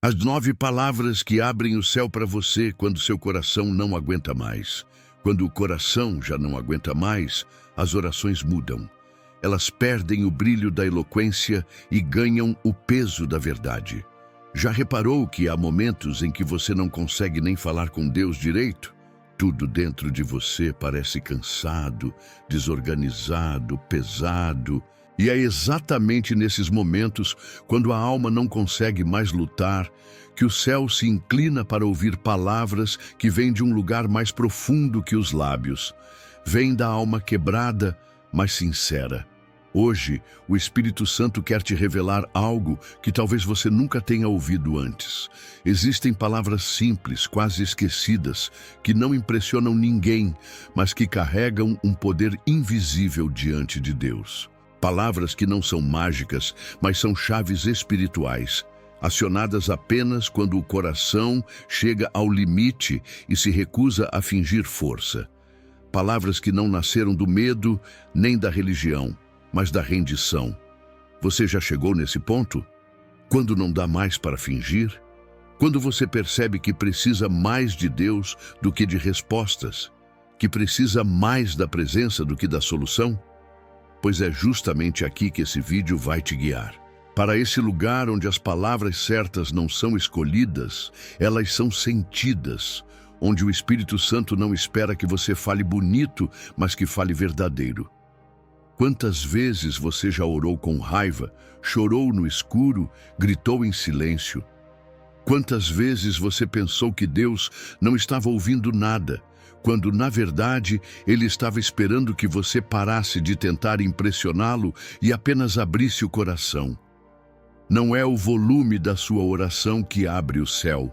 As 9 palavras que abrem o céu para você quando seu coração não aguenta mais. Quando o coração já não aguenta mais, as orações mudam. Elas perdem o brilho da eloquência e ganham o peso da verdade. Já reparou que há momentos em que você não consegue nem falar com Deus direito? Tudo dentro de você parece cansado, desorganizado, pesado. E é exatamente nesses momentos, quando a alma não consegue mais lutar, que o céu se inclina para ouvir palavras que vêm de um lugar mais profundo que os lábios. Vêm da alma quebrada, mas sincera. Hoje, o Espírito Santo quer te revelar algo que talvez você nunca tenha ouvido antes. Existem palavras simples, quase esquecidas, que não impressionam ninguém, mas que carregam um poder invisível diante de Deus. Palavras que não são mágicas, mas são chaves espirituais, acionadas apenas quando o coração chega ao limite e se recusa a fingir força. Palavras que não nasceram do medo nem da religião, mas da rendição. Você já chegou nesse ponto? Quando não dá mais para fingir? Quando você percebe que precisa mais de Deus do que de respostas? Que precisa mais da presença do que da solução? Pois é justamente aqui que esse vídeo vai te guiar. Para esse lugar onde as palavras certas não são escolhidas, elas são sentidas. Onde o Espírito Santo não espera que você fale bonito, mas que fale verdadeiro. Quantas vezes você já orou com raiva, chorou no escuro, gritou em silêncio? Quantas vezes você pensou que Deus não estava ouvindo nada, quando, na verdade, Ele estava esperando que você parasse de tentar impressioná-lo e apenas abrisse o coração? Não é o volume da sua oração que abre o céu,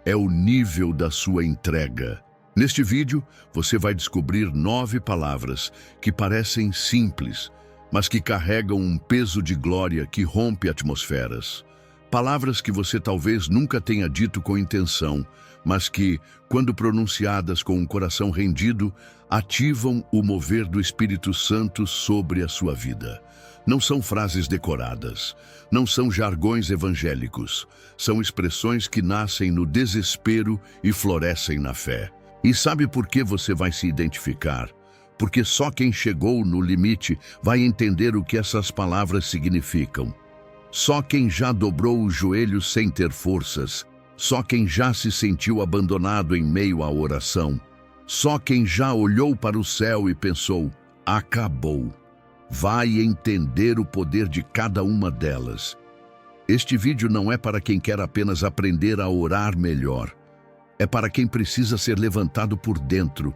é o nível da sua entrega. Neste vídeo, você vai descobrir 9 palavras que parecem simples, mas que carregam um peso de glória que rompe atmosferas. Palavras que você talvez nunca tenha dito com intenção, mas que, quando pronunciadas com um coração rendido, ativam o mover do Espírito Santo sobre a sua vida. Não são frases decoradas, não são jargões evangélicos, são expressões que nascem no desespero e florescem na fé. E sabe por que você vai se identificar? Porque só quem chegou no limite vai entender o que essas palavras significam. Só quem já dobrou os joelhos sem ter forças, só quem já se sentiu abandonado em meio à oração, só quem já olhou para o céu e pensou, acabou, vai entender o poder de cada uma delas. Este vídeo não é para quem quer apenas aprender a orar melhor. É para quem precisa ser levantado por dentro.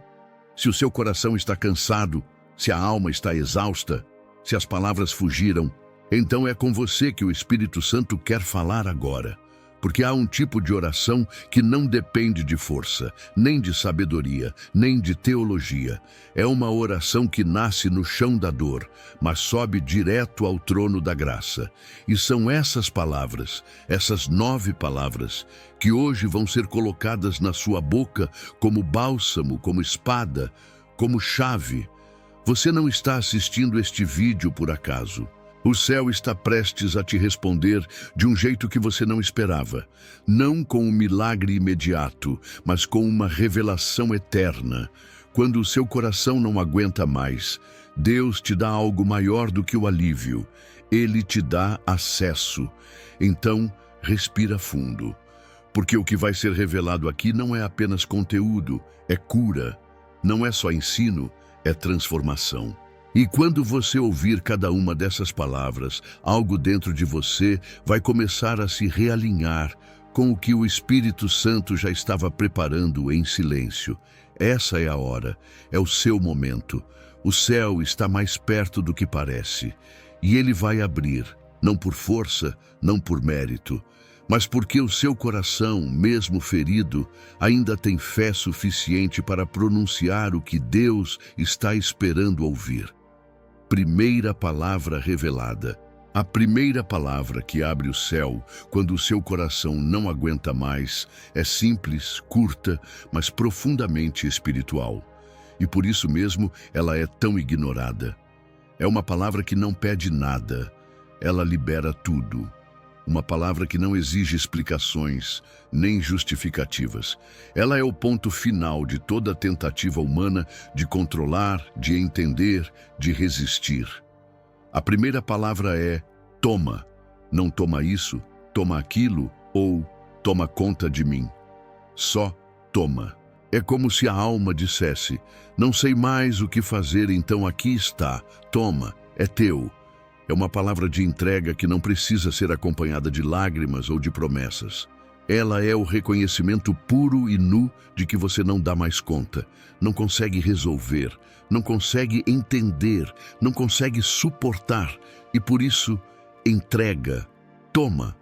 Se o seu coração está cansado, se a alma está exausta, se as palavras fugiram, então é com você que o Espírito Santo quer falar agora. Porque há um tipo de oração que não depende de força, nem de sabedoria, nem de teologia. É uma oração que nasce no chão da dor, mas sobe direto ao trono da graça. E são essas palavras, essas 9 palavras, que hoje vão ser colocadas na sua boca como bálsamo, como espada, como chave. Você não está assistindo este vídeo por acaso. O céu está prestes a te responder de um jeito que você não esperava. Não com um milagre imediato, mas com uma revelação eterna. Quando o seu coração não aguenta mais, Deus te dá algo maior do que o alívio. Ele te dá acesso. Então, respira fundo. Porque o que vai ser revelado aqui não é apenas conteúdo, é cura. Não é só ensino, é transformação. E quando você ouvir cada uma dessas palavras, algo dentro de você vai começar a se realinhar com o que o Espírito Santo já estava preparando em silêncio. Essa é a hora, é o seu momento. O céu está mais perto do que parece. E ele vai abrir, não por força, não por mérito, mas porque o seu coração, mesmo ferido, ainda tem fé suficiente para pronunciar o que Deus está esperando ouvir. Primeira palavra revelada. A primeira palavra que abre o céu quando o seu coração não aguenta mais é simples, curta, mas profundamente espiritual. E por isso mesmo ela é tão ignorada. É uma palavra que não pede nada, ela libera tudo. uma palavra que não exige explicações nem justificativas. Ela é o ponto final de toda tentativa humana de controlar, de entender, de resistir. A primeira palavra é toma. Não toma isso, toma aquilo ou toma conta de mim. Só toma. É como se a alma dissesse: não sei mais o que fazer, então aqui está, toma, é teu. É uma palavra de entrega que não precisa ser acompanhada de lágrimas ou de promessas. Ela é o reconhecimento puro e nu de que você não dá mais conta, não consegue resolver, não consegue entender, não consegue suportar e por isso entrega, toma.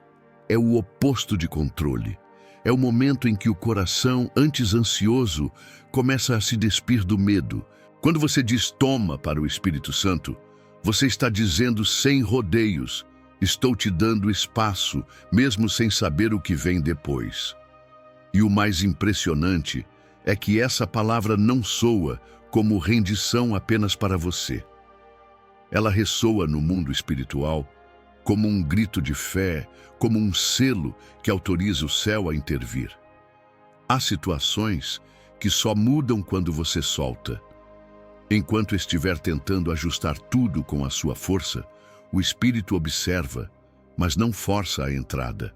É o oposto de controle. É o momento em que o coração, antes ansioso, começa a se despir do medo. Quando você diz toma para o Espírito Santo, você está dizendo sem rodeios: estou te dando espaço, mesmo sem saber o que vem depois. E o mais impressionante é que essa palavra não soa como rendição apenas para você. Ela ressoa no mundo espiritual como um grito de fé, como um selo que autoriza o céu a intervir. Há situações que só mudam quando você solta. Enquanto estiver tentando ajustar tudo com a sua força, o Espírito observa, mas não força a entrada.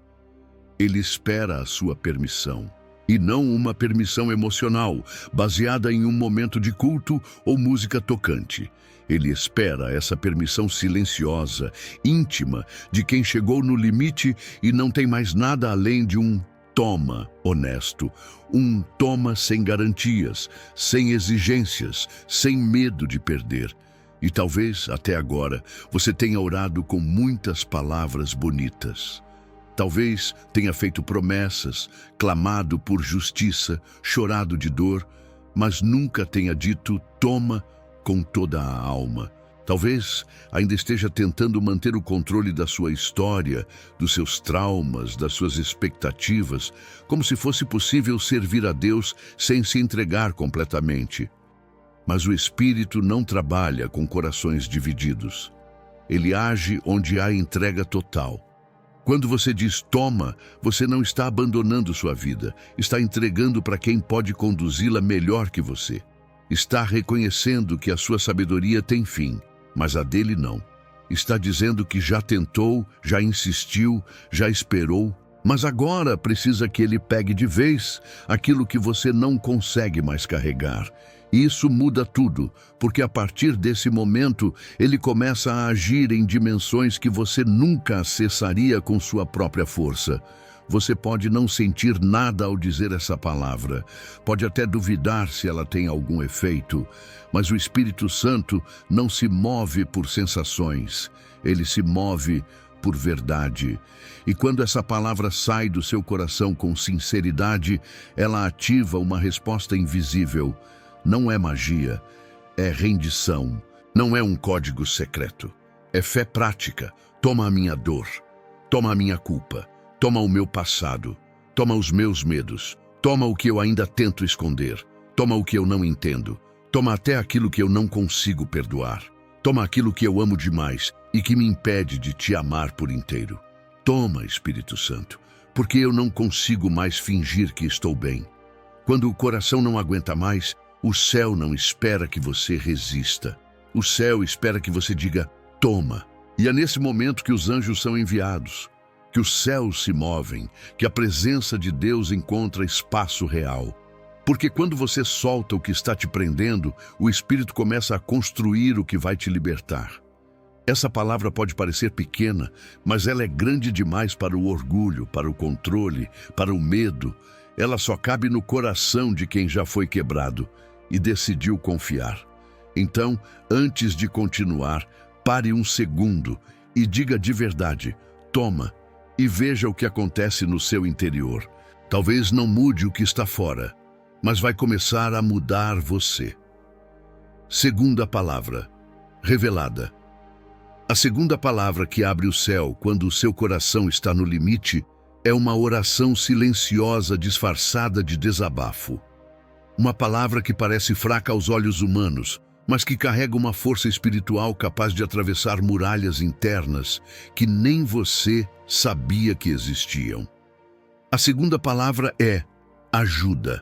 Ele espera a sua permissão, e não uma permissão emocional, baseada em um momento de culto ou música tocante. Ele espera essa permissão silenciosa, íntima, de quem chegou no limite e não tem mais nada além de um toma honesto, um toma sem garantias, sem exigências, sem medo de perder. E talvez, até agora, você tenha orado com muitas palavras bonitas. Talvez tenha feito promessas, clamado por justiça, chorado de dor, mas nunca tenha dito toma com toda a alma. Talvez ainda esteja tentando manter o controle da sua história, dos seus traumas, das suas expectativas, como se fosse possível servir a Deus sem se entregar completamente. Mas o Espírito não trabalha com corações divididos. Ele age onde há entrega total. Quando você diz toma, você não está abandonando sua vida, está entregando para quem pode conduzi-la melhor que você. Está reconhecendo que a sua sabedoria tem fim, mas a dele não. Está dizendo que já tentou, já insistiu, já esperou, mas agora precisa que ele pegue de vez aquilo que você não consegue mais carregar. E isso muda tudo, porque a partir desse momento ele começa a agir em dimensões que você nunca acessaria com sua própria força. Você pode não sentir nada ao dizer essa palavra, pode até duvidar se ela tem algum efeito, mas o Espírito Santo não se move por sensações, ele se move por verdade. E quando essa palavra sai do seu coração com sinceridade, ela ativa uma resposta invisível. Não é magia, é rendição, não é um código secreto. É fé prática. Toma a minha dor, toma a minha culpa, toma o meu passado, toma os meus medos, toma o que eu ainda tento esconder, toma o que eu não entendo, toma até aquilo que eu não consigo perdoar, toma aquilo que eu amo demais e que me impede de te amar por inteiro. Toma, Espírito Santo, porque eu não consigo mais fingir que estou bem. Quando o coração não aguenta mais, o céu não espera que você resista. O céu espera que você diga, toma. E é nesse momento que os anjos são enviados, que os céus se movem, que a presença de Deus encontra espaço real. Porque quando você solta o que está te prendendo, o Espírito começa a construir o que vai te libertar. Essa palavra pode parecer pequena, mas ela é grande demais para o orgulho, para o controle, para o medo. Ela só cabe no coração de quem já foi quebrado e decidiu confiar. Então, antes de continuar, pare um segundo e diga de verdade, toma, e veja o que acontece no seu interior. Talvez não mude o que está fora, mas vai começar a mudar você. Segunda palavra, revelada. A segunda palavra que abre o céu quando o seu coração está no limite é uma oração silenciosa disfarçada de desabafo. Uma palavra que parece fraca aos olhos humanos, mas que carrega uma força espiritual capaz de atravessar muralhas internas que nem você sabia que existiam. A segunda palavra é ajuda.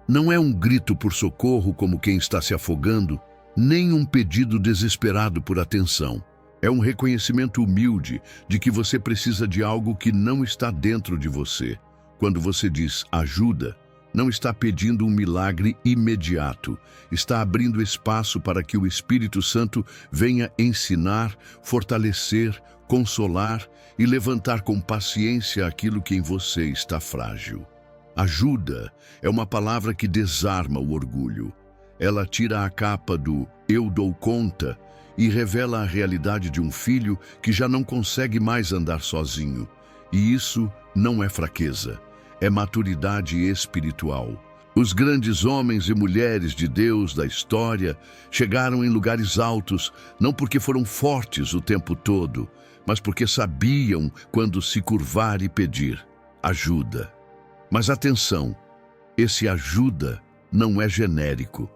Não é um grito por socorro como quem está se afogando, nem um pedido desesperado por atenção. É um reconhecimento humilde de que você precisa de algo que não está dentro de você. Quando você diz ajuda, não está pedindo um milagre imediato, está abrindo espaço para que o Espírito Santo venha ensinar, fortalecer, consolar e levantar com paciência aquilo que em você está frágil. Ajuda é uma palavra que desarma o orgulho. Ela tira a capa do "eu dou conta" e revela a realidade de um filho que já não consegue mais andar sozinho. E isso não é fraqueza, é maturidade espiritual. Os grandes homens e mulheres de Deus da história chegaram em lugares altos não porque foram fortes o tempo todo, mas porque sabiam quando se curvar e pedir ajuda. Mas atenção, esse ajuda não é genérico.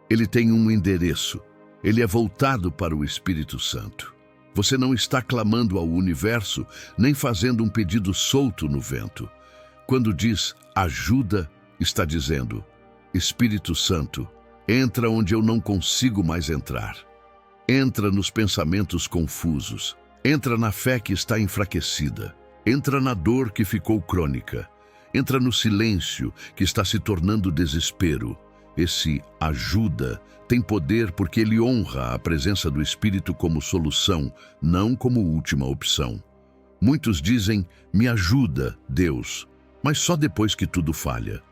Ele tem um endereço. Ele é voltado para o Espírito Santo. Você não está clamando ao universo, nem fazendo um pedido solto no vento. Quando diz ajuda, está dizendo: Espírito Santo, entra onde eu não consigo mais entrar. Entra nos pensamentos confusos. Entra na fé que está enfraquecida. Entra na dor que ficou crônica. Entra no silêncio que está se tornando desespero. Esse ajuda tem poder porque ele honra a presença do Espírito como solução, não como última opção. Muitos dizem, me ajuda, Deus, mas só depois que tudo falha.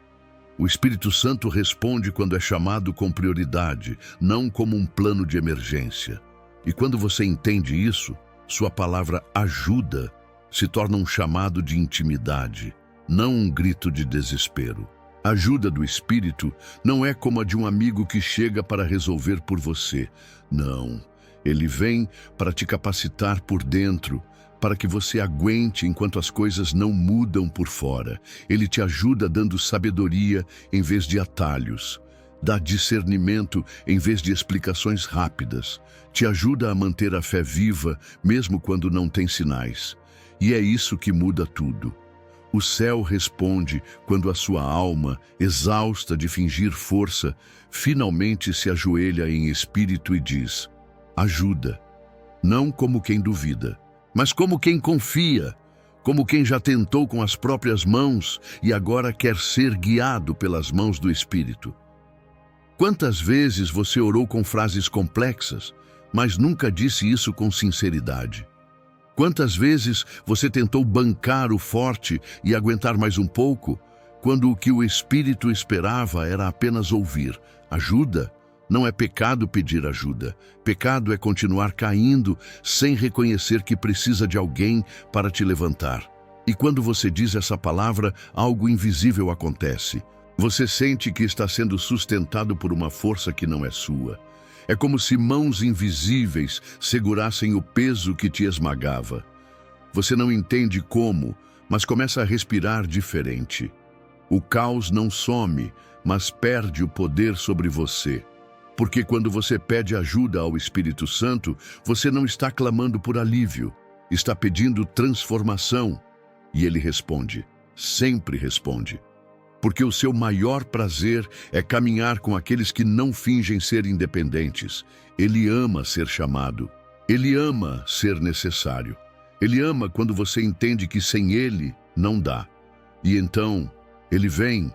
O Espírito Santo responde quando é chamado com prioridade, não como um plano de emergência. E quando você entende isso, sua palavra ajuda se torna um chamado de intimidade, não um grito de desespero. A ajuda do Espírito não é como a de um amigo que chega para resolver por você. Não, ele vem para te capacitar por dentro, para que você aguente enquanto as coisas não mudam por fora. Ele te ajuda dando sabedoria em vez de atalhos, dá discernimento em vez de explicações rápidas, te ajuda a manter a fé viva mesmo quando não tem sinais. E é isso que muda tudo. O céu responde quando a sua alma, exausta de fingir força, finalmente se ajoelha em espírito e diz: ajuda. Não como quem duvida, mas como quem confia, como quem já tentou com as próprias mãos e agora quer ser guiado pelas mãos do Espírito. Quantas vezes você orou com frases complexas, mas nunca disse isso com sinceridade? Quantas vezes você tentou bancar o forte e aguentar mais um pouco, quando o que o Espírito esperava era apenas ouvir ajuda? Não é pecado pedir ajuda. Pecado é continuar caindo sem reconhecer que precisa de alguém para te levantar. E quando você diz essa palavra, algo invisível acontece. Você sente que está sendo sustentado por uma força que não é sua. É como se mãos invisíveis segurassem o peso que te esmagava. Você não entende como, mas começa a respirar diferente. O caos não some, mas perde o poder sobre você. Porque quando você pede ajuda ao Espírito Santo, você não está clamando por alívio, está pedindo transformação. E ele responde, sempre responde. Porque o seu maior prazer é caminhar com aqueles que não fingem ser independentes. Ele ama ser chamado. Ele ama ser necessário. Ele ama quando você entende que sem ele não dá. E então, ele vem.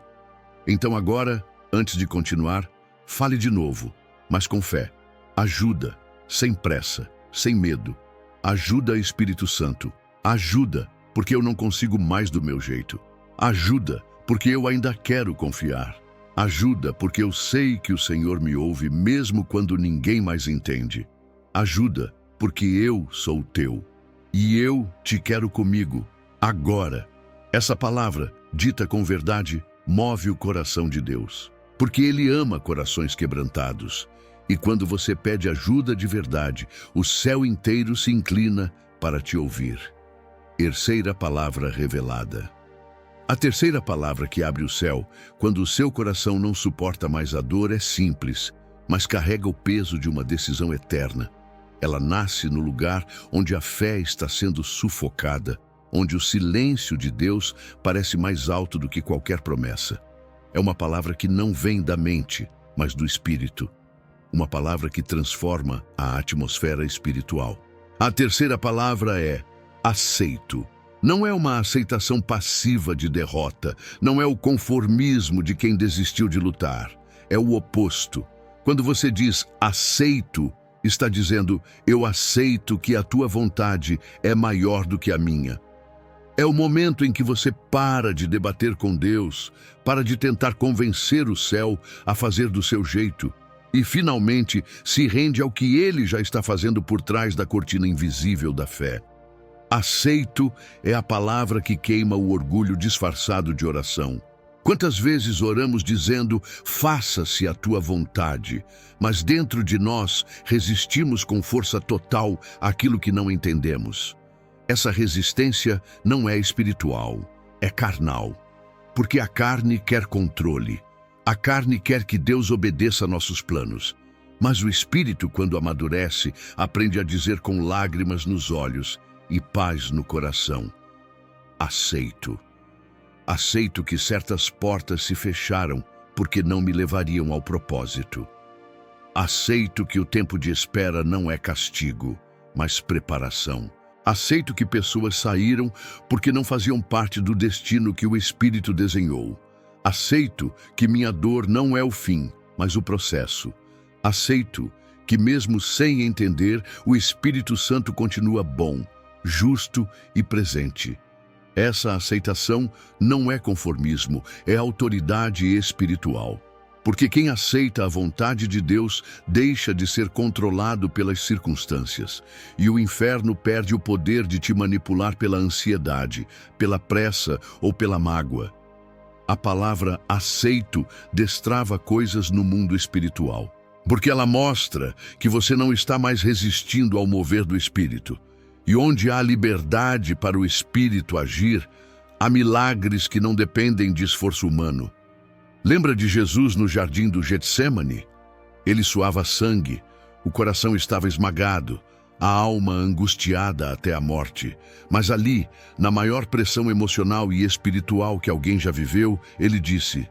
Então agora, antes de continuar, fale de novo, mas com fé. Ajuda, sem pressa, sem medo. Ajuda, Espírito Santo. Ajuda, porque eu não consigo mais do meu jeito. Ajuda, porque eu ainda quero confiar. Ajuda, porque eu sei que o Senhor me ouve mesmo quando ninguém mais entende. Ajuda, porque eu sou teu. E eu te quero comigo, agora. Essa palavra, dita com verdade, move o coração de Deus. Porque Ele ama corações quebrantados. E quando você pede ajuda de verdade, o céu inteiro se inclina para te ouvir. Terceira palavra revelada. A terceira palavra que abre o céu, quando o seu coração não suporta mais a dor, é simples. mas carrega o peso de uma decisão eterna. Ela nasce no lugar onde a fé está sendo sufocada, onde o silêncio de Deus parece mais alto do que qualquer promessa. É uma palavra que não vem da mente, mas do espírito. Uma palavra que transforma a atmosfera espiritual. A terceira palavra é aceito. Não é uma aceitação passiva de derrota, não é o conformismo de quem desistiu de lutar. É o oposto. Quando você diz aceito, está dizendo eu aceito que a tua vontade é maior do que a minha. É o momento em que você para de debater com Deus, para de tentar convencer o céu a fazer do seu jeito e finalmente se rende ao que Ele já está fazendo por trás da cortina invisível da fé. Aceito é a palavra que queima o orgulho disfarçado de oração. Quantas vezes oramos dizendo, faça-se a tua vontade, mas dentro de nós resistimos com força total àquilo que não entendemos. Essa resistência não é espiritual, é carnal, porque a carne quer controle. A carne quer que Deus obedeça a nossos planos. Mas o espírito, quando amadurece, aprende a dizer com lágrimas nos olhos e paz no coração: aceito. Aceito que certas portas se fecharam porque não me levariam ao propósito. Aceito que o tempo de espera não é castigo, mas preparação. Aceito que pessoas saíram porque não faziam parte do destino que o Espírito desenhou. Aceito que minha dor não é o fim, mas o processo. Aceito que mesmo sem entender, o Espírito Santo continua bom, justo e presente. Essa aceitação não é conformismo, é autoridade espiritual. Porque quem aceita a vontade de Deus deixa de ser controlado pelas circunstâncias. E o inferno perde o poder de te manipular pela ansiedade, pela pressa ou pela mágoa. A palavra aceito destrava coisas no mundo espiritual. Porque ela mostra que você não está mais resistindo ao mover do Espírito. E onde há liberdade para o Espírito agir, há milagres que não dependem de esforço humano. Lembra de Jesus no jardim do Getsêmani? Ele suava sangue, o coração estava esmagado, a alma angustiada até a morte. Mas ali, na maior pressão emocional e espiritual que alguém já viveu, ele disse: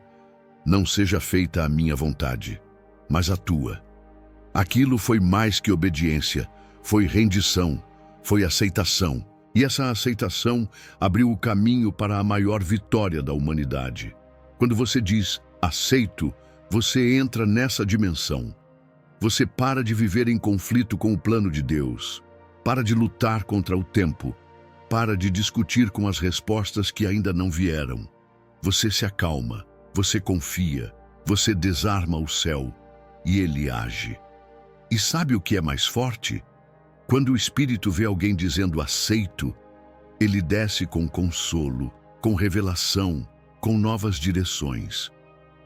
não seja feita a minha vontade, mas a tua. Aquilo foi mais que obediência, foi rendição, foi aceitação. E essa aceitação abriu o caminho para a maior vitória da humanidade. Quando você diz aceito, você entra nessa dimensão. Você para de viver em conflito com o plano de Deus. Para de lutar contra o tempo. Para de discutir com as respostas que ainda não vieram. Você se acalma, você confia, você desarma o céu e ele age. E sabe o que é mais forte? Quando o Espírito vê alguém dizendo aceito, ele desce com consolo, com revelação, com novas direções.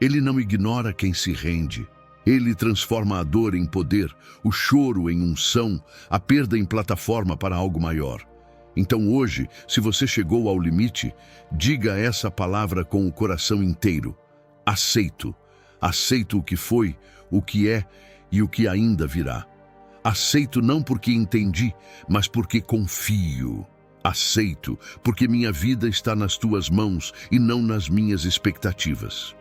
Ele não ignora quem se rende. Ele transforma a dor em poder, o choro em unção, a perda em plataforma para algo maior. Então hoje, se você chegou ao limite, diga essa palavra com o coração inteiro. Aceito. Aceito o que foi, o que é e o que ainda virá. Aceito não porque entendi, mas porque confio. Aceito porque minha vida está nas tuas mãos e não nas minhas expectativas.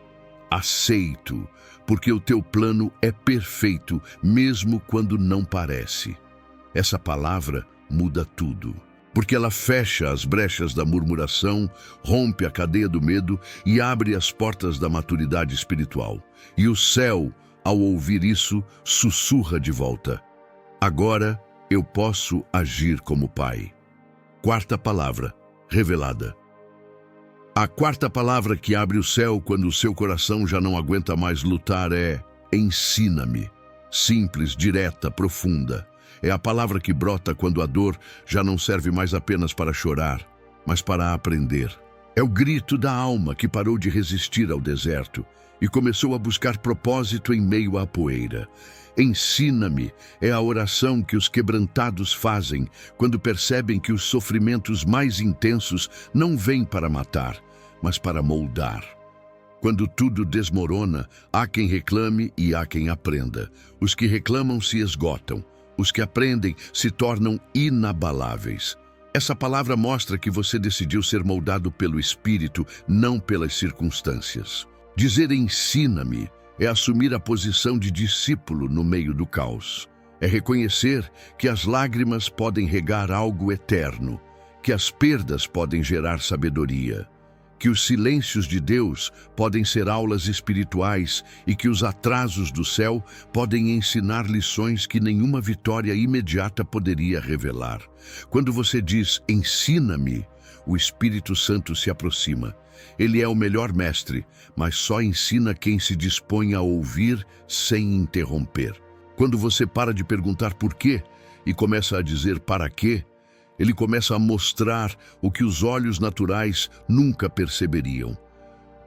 Aceito porque o teu plano é perfeito, mesmo quando não parece. Essa palavra muda tudo, porque ela fecha as brechas da murmuração, rompe a cadeia do medo e abre as portas da maturidade espiritual. E o céu, ao ouvir isso, sussurra de volta: agora eu posso agir como pai. Quarta palavra, revelada. A quarta palavra que abre o céu quando o seu coração já não aguenta mais lutar é ensina-me. Simples, direta, profunda. É a palavra que brota quando a dor já não serve mais apenas para chorar, mas para aprender. É o grito da alma que parou de resistir ao deserto e começou a buscar propósito em meio à poeira. Ensina-me é a oração que os quebrantados fazem quando percebem que os sofrimentos mais intensos não vêm para matar, mas para moldar. Quando tudo desmorona, há quem reclame e há quem aprenda. Os que reclamam se esgotam. Os que aprendem se tornam inabaláveis. Essa palavra mostra que você decidiu ser moldado pelo Espírito, não pelas circunstâncias. Dizer ensina-me é assumir a posição de discípulo no meio do caos. É reconhecer que as lágrimas podem regar algo eterno, que as perdas podem gerar sabedoria, que os silêncios de Deus podem ser aulas espirituais e que os atrasos do céu podem ensinar lições que nenhuma vitória imediata poderia revelar. Quando você diz, ensina-me, o Espírito Santo se aproxima. Ele é o melhor mestre, mas só ensina quem se dispõe a ouvir sem interromper. Quando você para de perguntar por quê e começa a dizer para quê, ele começa a mostrar o que os olhos naturais nunca perceberiam.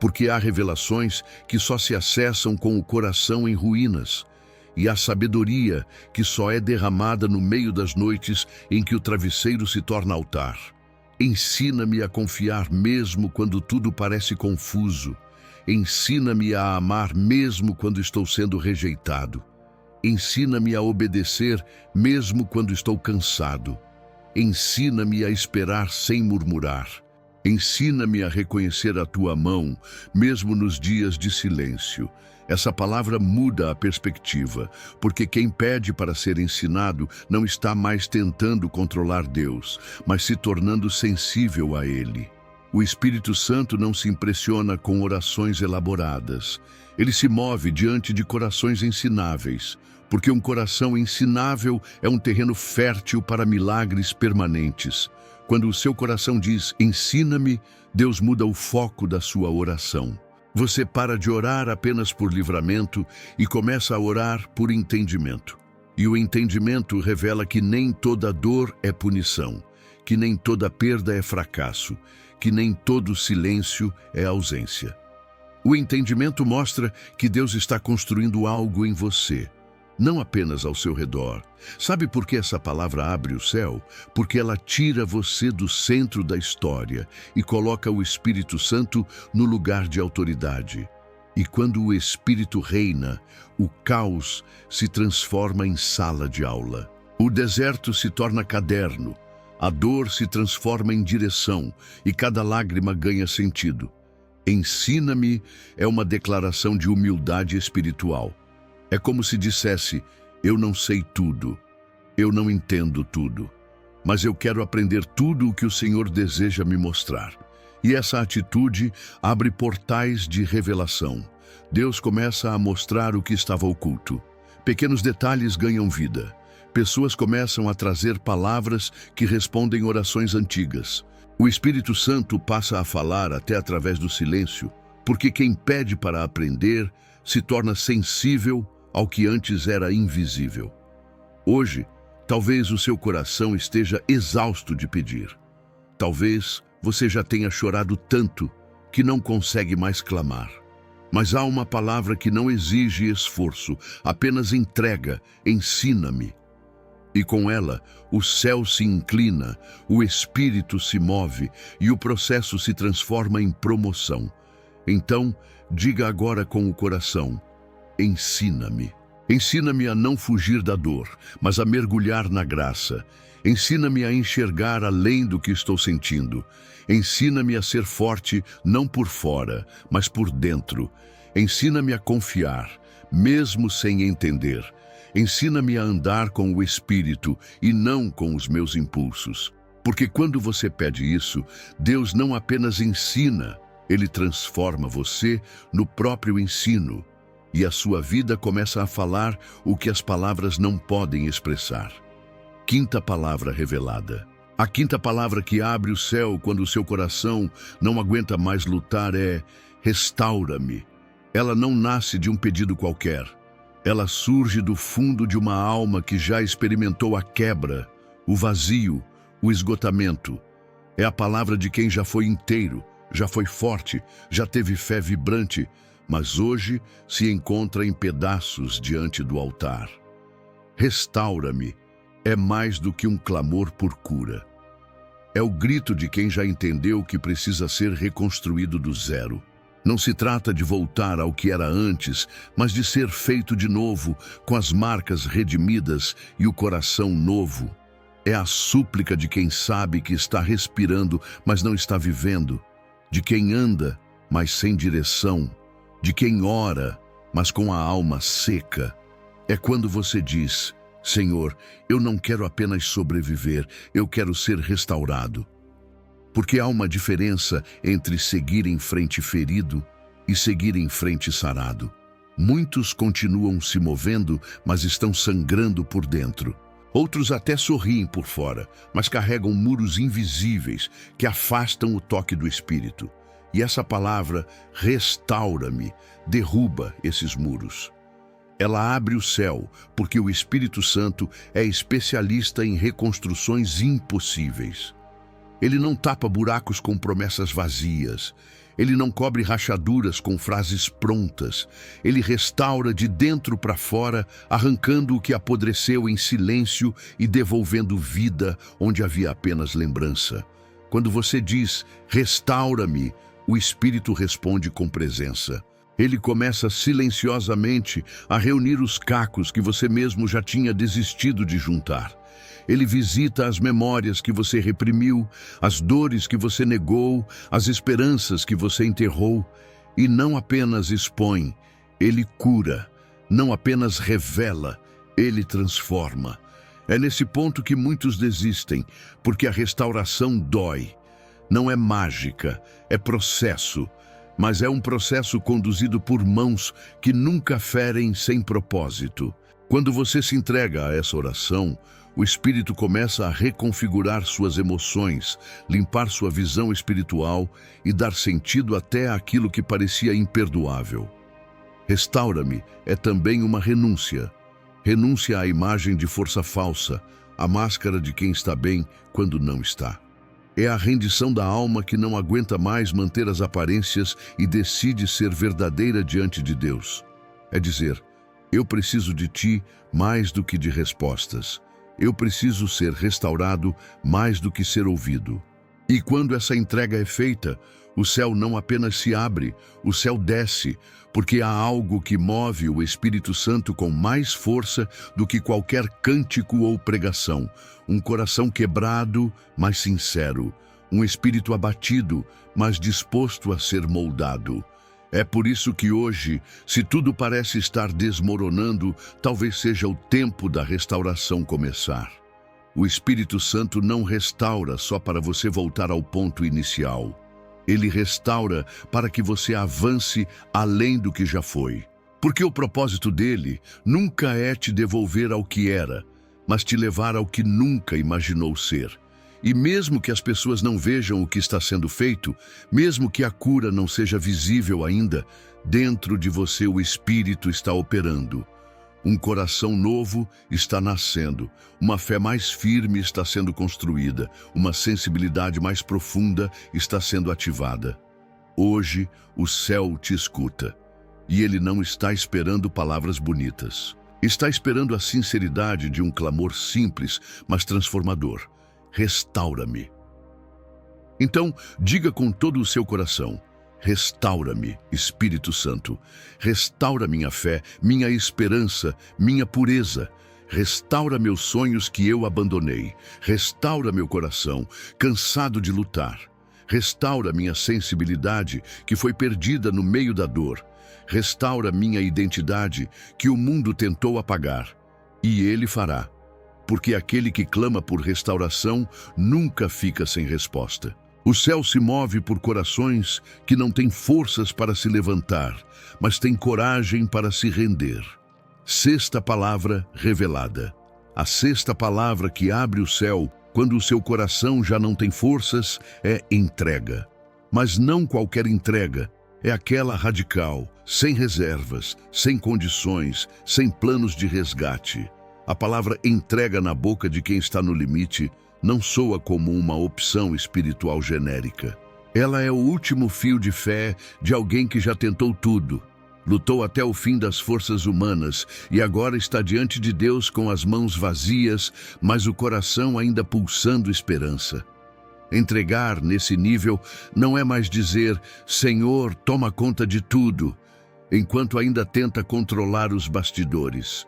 Porque há revelações que só se acessam com o coração em ruínas, e há sabedoria que só é derramada no meio das noites em que o travesseiro se torna altar. Ensina-me a confiar mesmo quando tudo parece confuso. Ensina-me a amar mesmo quando estou sendo rejeitado. Ensina-me a obedecer mesmo quando estou cansado. Ensina-me a esperar sem murmurar. Ensina-me a reconhecer a tua mão, mesmo nos dias de silêncio. Essa palavra muda a perspectiva, porque quem pede para ser ensinado não está mais tentando controlar Deus, mas se tornando sensível a Ele. O Espírito Santo não se impressiona com orações elaboradas. Ele se move diante de corações ensináveis, porque um coração ensinável é um terreno fértil para milagres permanentes. Quando o seu coração diz, ensina-me, Deus muda o foco da sua oração. Você para de orar apenas por livramento e começa a orar por entendimento. E o entendimento revela que nem toda dor é punição, que nem toda perda é fracasso, que nem todo silêncio é ausência. O entendimento mostra que Deus está construindo algo em você, não apenas ao seu redor. Sabe por que essa palavra abre o céu? Porque ela tira você do centro da história e coloca o Espírito Santo no lugar de autoridade. E quando o Espírito reina, o caos se transforma em sala de aula. O deserto se torna caderno, a dor se transforma em direção e cada lágrima ganha sentido. Ensina-me é uma declaração de humildade espiritual. É como se dissesse, eu não sei tudo, eu não entendo tudo, mas eu quero aprender tudo o que o Senhor deseja me mostrar. E essa atitude abre portais de revelação. Deus começa a mostrar o que estava oculto. Pequenos detalhes ganham vida. Pessoas começam a trazer palavras que respondem orações antigas. O Espírito Santo passa a falar até através do silêncio, porque quem pede para aprender se torna sensível ao que antes era invisível. Hoje, talvez o seu coração esteja exausto de pedir. Talvez você já tenha chorado tanto que não consegue mais clamar. Mas há uma palavra que não exige esforço, apenas entrega, ensina-me. E com ela, o céu se inclina, o espírito se move e o processo se transforma em promoção. Então, diga agora com o coração, ensina-me. Ensina-me a não fugir da dor, mas a mergulhar na graça. Ensina-me a enxergar além do que estou sentindo. Ensina-me a ser forte, não por fora, mas por dentro. Ensina-me a confiar, mesmo sem entender. Ensina-me a andar com o Espírito e não com os meus impulsos. Porque quando você pede isso, Deus não apenas ensina, Ele transforma você no próprio ensino. E a sua vida começa a falar o que as palavras não podem expressar. Quinta palavra revelada. A quinta palavra que abre o céu quando o seu coração não aguenta mais lutar é restaura-me. Ela não nasce de um pedido qualquer. Ela surge do fundo de uma alma que já experimentou a quebra, o vazio, o esgotamento. É a palavra de quem já foi inteiro, já foi forte, já teve fé vibrante, mas hoje se encontra em pedaços diante do altar. Restaura-me é mais do que um clamor por cura. É o grito de quem já entendeu que precisa ser reconstruído do zero. Não se trata de voltar ao que era antes, mas de ser feito de novo, com as marcas redimidas e o coração novo. É a súplica de quem sabe que está respirando, mas não está vivendo, de quem anda, mas sem direção, de quem ora, mas com a alma seca. É quando você diz: Senhor, eu não quero apenas sobreviver, eu quero ser restaurado. Porque há uma diferença entre seguir em frente ferido e seguir em frente sarado. Muitos continuam se movendo, mas estão sangrando por dentro. Outros até sorriem por fora, mas carregam muros invisíveis que afastam o toque do Espírito. E essa palavra, restaura-me, derruba esses muros. Ela abre o céu, porque o Espírito Santo é especialista em reconstruções impossíveis. Ele não tapa buracos com promessas vazias. Ele não cobre rachaduras com frases prontas. Ele restaura de dentro para fora, arrancando o que apodreceu em silêncio e devolvendo vida onde havia apenas lembrança. Quando você diz, restaura-me, o Espírito responde com presença. Ele começa silenciosamente a reunir os cacos que você mesmo já tinha desistido de juntar. Ele visita as memórias que você reprimiu, as dores que você negou, as esperanças que você enterrou, e não apenas expõe, ele cura, não apenas revela, ele transforma. É nesse ponto que muitos desistem, porque a restauração dói. Não é mágica, é processo, mas é um processo conduzido por mãos que nunca ferem sem propósito. Quando você se entrega a essa oração, o Espírito começa a reconfigurar suas emoções, limpar sua visão espiritual e dar sentido até àquilo que parecia imperdoável. Restaura-me é também uma renúncia. Renúncia à imagem de força falsa, à máscara de quem está bem quando não está. É a rendição da alma que não aguenta mais manter as aparências e decide ser verdadeira diante de Deus. É dizer, eu preciso de ti mais do que de respostas. Eu preciso ser restaurado mais do que ser ouvido. E quando essa entrega é feita, o céu não apenas se abre, o céu desce, porque há algo que move o Espírito Santo com mais força do que qualquer cântico ou pregação. Um coração quebrado, mas sincero. Um espírito abatido, mas disposto a ser moldado. É por isso que hoje, se tudo parece estar desmoronando, talvez seja o tempo da restauração começar. O Espírito Santo não restaura só para você voltar ao ponto inicial. Ele restaura para que você avance além do que já foi. Porque o propósito dele nunca é te devolver ao que era, mas te levar ao que nunca imaginou ser. E mesmo que as pessoas não vejam o que está sendo feito, mesmo que a cura não seja visível ainda, dentro de você o Espírito está operando. Um coração novo está nascendo, uma fé mais firme está sendo construída, uma sensibilidade mais profunda está sendo ativada. Hoje, o céu te escuta, e ele não está esperando palavras bonitas. Está esperando a sinceridade de um clamor simples, mas transformador. Restaura-me. Então, diga com todo o seu coração, restaura-me, Espírito Santo. Restaura minha fé, minha esperança, minha pureza. Restaura meus sonhos que eu abandonei. Restaura meu coração, cansado de lutar. Restaura minha sensibilidade, que foi perdida no meio da dor. Restaura minha identidade, que o mundo tentou apagar. E ele fará. Porque aquele que clama por restauração nunca fica sem resposta. O céu se move por corações que não têm forças para se levantar, mas têm coragem para se render. Sexta palavra revelada. A sexta palavra que abre o céu quando o seu coração já não tem forças é entrega. Mas não qualquer entrega, é aquela radical, sem reservas, sem condições, sem planos de resgate. A palavra entrega na boca de quem está no limite não soa como uma opção espiritual genérica. Ela é o último fio de fé de alguém que já tentou tudo, lutou até o fim das forças humanas e agora está diante de Deus com as mãos vazias, mas o coração ainda pulsando esperança. Entregar nesse nível não é mais dizer, Senhor, toma conta de tudo, enquanto ainda tenta controlar os bastidores.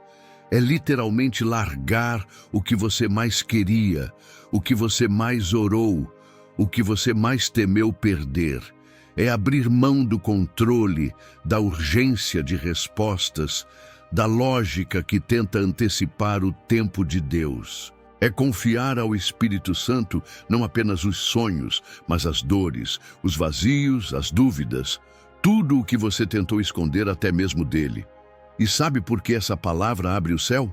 É literalmente largar o que você mais queria, o que você mais orou, o que você mais temeu perder. É abrir mão do controle, da urgência de respostas, da lógica que tenta antecipar o tempo de Deus. É confiar ao Espírito Santo não apenas os sonhos, mas as dores, os vazios, as dúvidas, tudo o que você tentou esconder até mesmo dele. E sabe por que essa palavra abre o céu?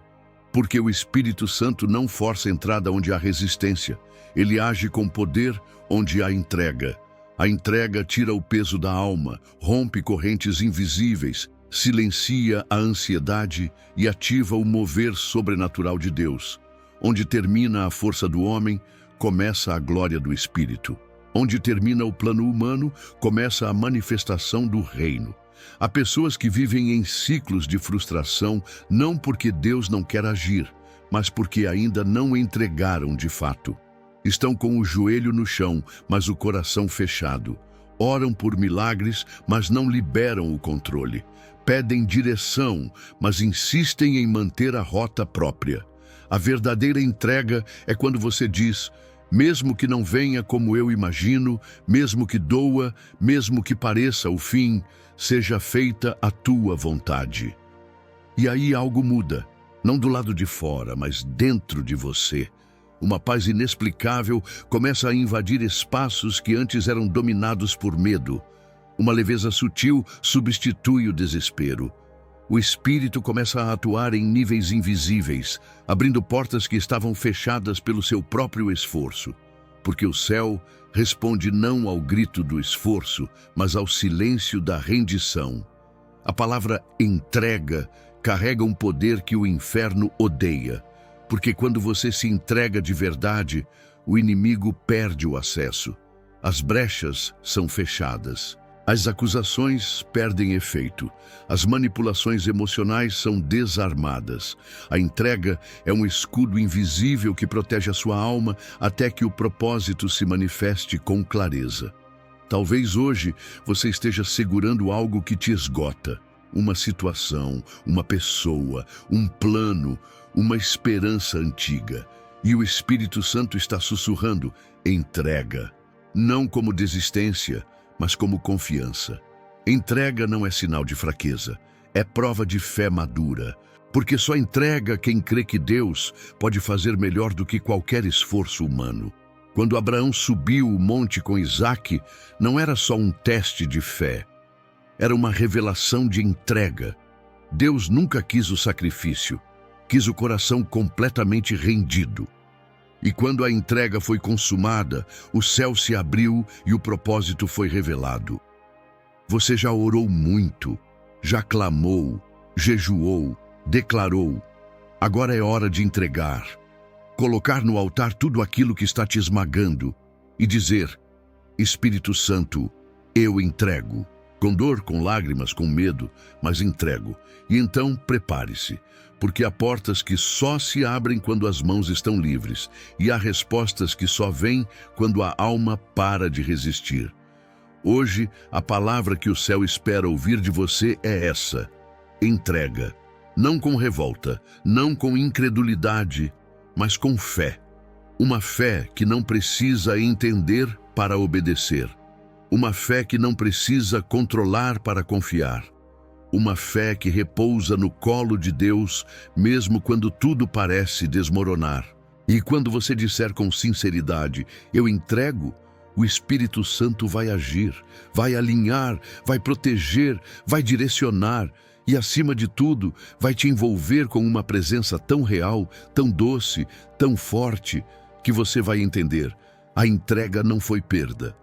Porque o Espírito Santo não força a entrada onde há resistência. Ele age com poder onde há entrega. A entrega tira o peso da alma, rompe correntes invisíveis, silencia a ansiedade e ativa o mover sobrenatural de Deus. Onde termina a força do homem, começa a glória do Espírito. Onde termina o plano humano, começa a manifestação do reino. Há pessoas que vivem em ciclos de frustração, não porque Deus não quer agir, mas porque ainda não entregaram de fato. Estão com o joelho no chão, mas o coração fechado. Oram por milagres, mas não liberam o controle. Pedem direção, mas insistem em manter a rota própria. A verdadeira entrega é quando você diz, mesmo que não venha como eu imagino, mesmo que doa, mesmo que pareça o fim, seja feita a tua vontade. E aí algo muda, não do lado de fora, mas dentro de você. Uma paz inexplicável começa a invadir espaços que antes eram dominados por medo. Uma leveza sutil substitui o desespero. O Espírito começa a atuar em níveis invisíveis, abrindo portas que estavam fechadas pelo seu próprio esforço. Porque o céu responde não ao grito do esforço, mas ao silêncio da rendição. A palavra entrega carrega um poder que o inferno odeia, porque quando você se entrega de verdade, o inimigo perde o acesso. As brechas são fechadas. As acusações perdem efeito. As manipulações emocionais são desarmadas. A entrega é um escudo invisível que protege a sua alma até que o propósito se manifeste com clareza. Talvez hoje você esteja segurando algo que te esgota. Uma situação, uma pessoa, um plano, uma esperança antiga. E o Espírito Santo está sussurrando, entrega. Não como desistência, mas como confiança. Entrega não é sinal de fraqueza, é prova de fé madura, porque só entrega quem crê que Deus pode fazer melhor do que qualquer esforço humano. Quando Abraão subiu o monte com Isaque, não era só um teste de fé, era uma revelação de entrega. Deus nunca quis o sacrifício, quis o coração completamente rendido. E quando a entrega foi consumada, o céu se abriu e o propósito foi revelado. Você já orou muito, já clamou, jejuou, declarou. Agora é hora de entregar. Colocar no altar tudo aquilo que está te esmagando e dizer, Espírito Santo, eu entrego. Com dor, com lágrimas, com medo, mas entrego. E então prepare-se, porque há portas que só se abrem quando as mãos estão livres, e há respostas que só vêm quando a alma para de resistir. Hoje, a palavra que o céu espera ouvir de você é essa: entrega. Não com revolta, não com incredulidade, mas com fé. Uma fé que não precisa entender para obedecer. Uma fé que não precisa controlar para confiar. Uma fé que repousa no colo de Deus, mesmo quando tudo parece desmoronar. E quando você disser com sinceridade, eu entrego, o Espírito Santo vai agir, vai alinhar, vai proteger, vai direcionar e, acima de tudo, vai te envolver com uma presença tão real, tão doce, tão forte, que você vai entender. A entrega não foi perda.